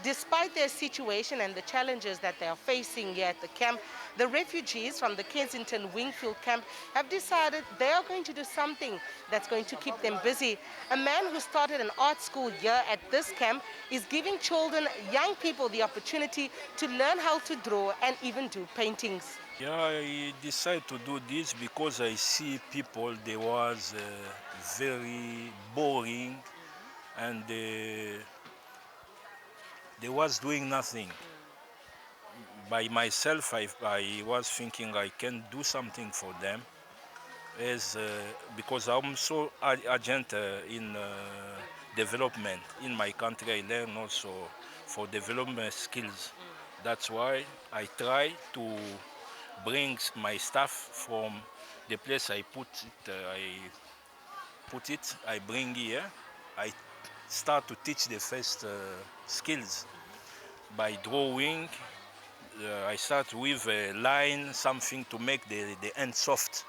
Despite their situation and the challenges that they are facing here at the camp, the refugees from the Kensington Wingfield camp have decided they are going to do something that's going to keep them busy. A man who started an art school here at this camp is giving children, young people, the opportunity to learn how to draw and even do paintings. Yeah, I decided to do this because I see people, they was very boring and they was doing nothing. By myself, I was thinking I can do something for them because I'm so agent in development in my country. I learn also for development skills. That's why I try to bring my stuff from the place I put it, I bring here. I start to teach the first skills by drawing. I start with a line, something to make the end soft.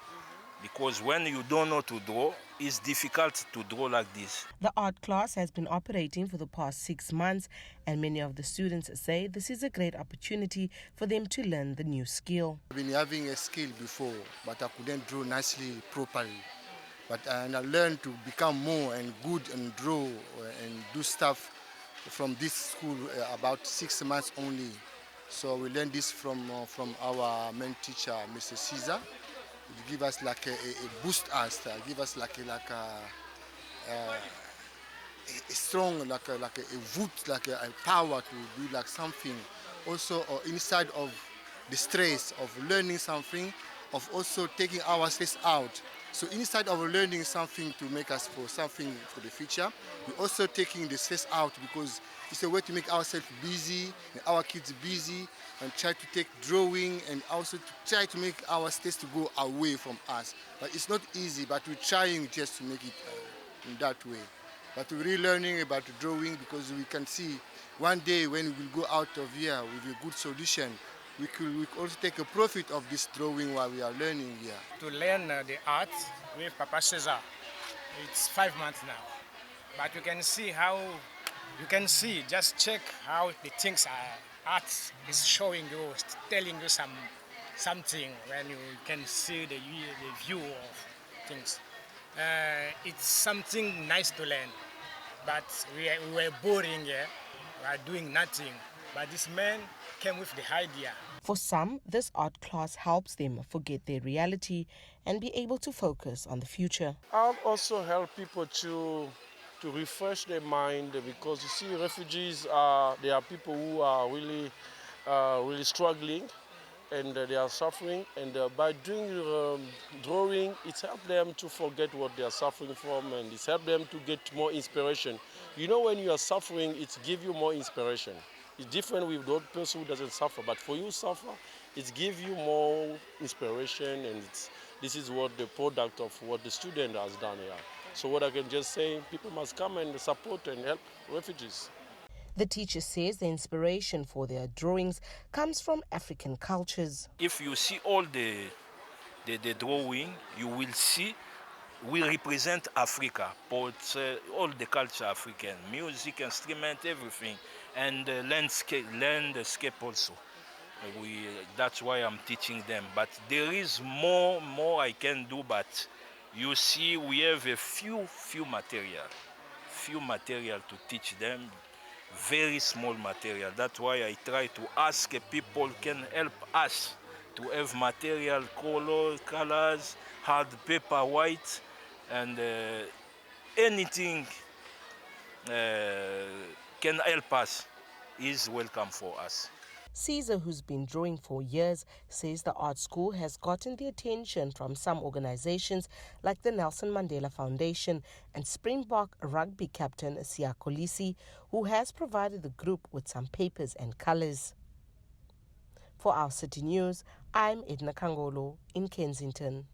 Because when you don't know to draw, it's difficult to draw like this. The art class has been operating for the past 6 months, and many of the students say this is a great opportunity for them to learn the new skill. I've been having a skill before, but I couldn't draw nicely, properly. And I learned to become more and good and draw and do stuff from this school about 6 months only. So we learned this from our main teacher, Mr. Caesar. It give us like a boost us, give us like a strong, like a voot, like a power to do like something. Also inside of the stress of learning something, of also taking our stress out. So inside of learning something to make us for something for the future, we're also taking the stress out because it's a way to make ourselves busy and our kids busy and try to take drawing and also to try to make our stress to go away from us. But it's not easy, but we're trying just to make it in that way. But we're really learning about drawing because we can see one day when we will go out of here with a good solution, we could also take a profit of this drawing while we are learning here. To learn the art with Papa Cesar, it's 5 months now. But you can see just check how the things are, art is showing you, telling you something when you can see the view of things. It's something nice to learn, but we were boring here, we are doing nothing. But this man came with the idea. For some, this art class helps them forget their reality and be able to focus on the future. I'll also help people to refresh their mind because you see refugees they are people who are really struggling and they are suffering, and by doing drawing, it helps them to forget what they are suffering from, and it helps them to get more inspiration. You know, when you are suffering, it gives you more inspiration. It's different with the old person who doesn't suffer, but for you suffer, it gives you more inspiration, and this is what the product of what the student has done here. So what I can just say, people must come and support and help refugees. The teacher says the inspiration for their drawings comes from African cultures. If you see all the drawing, you will see we represent Africa, but all the culture African, music, instrument, everything, and landscape also. That's why I'm teaching them. But there is more I can do. But you see, we have a few material to teach them. Very small material. That's why I try to ask people can help us to have material, colors, hard paper, white, and anything can help us is welcome for us. Caesar, who's been drawing for years, says the art school has gotten the attention from some organizations like the Nelson Mandela Foundation and Springbok rugby captain Siya Kolisi, who has provided the group with some papers and colors. For Our City News, I'm Edna Kangolo in Kensington.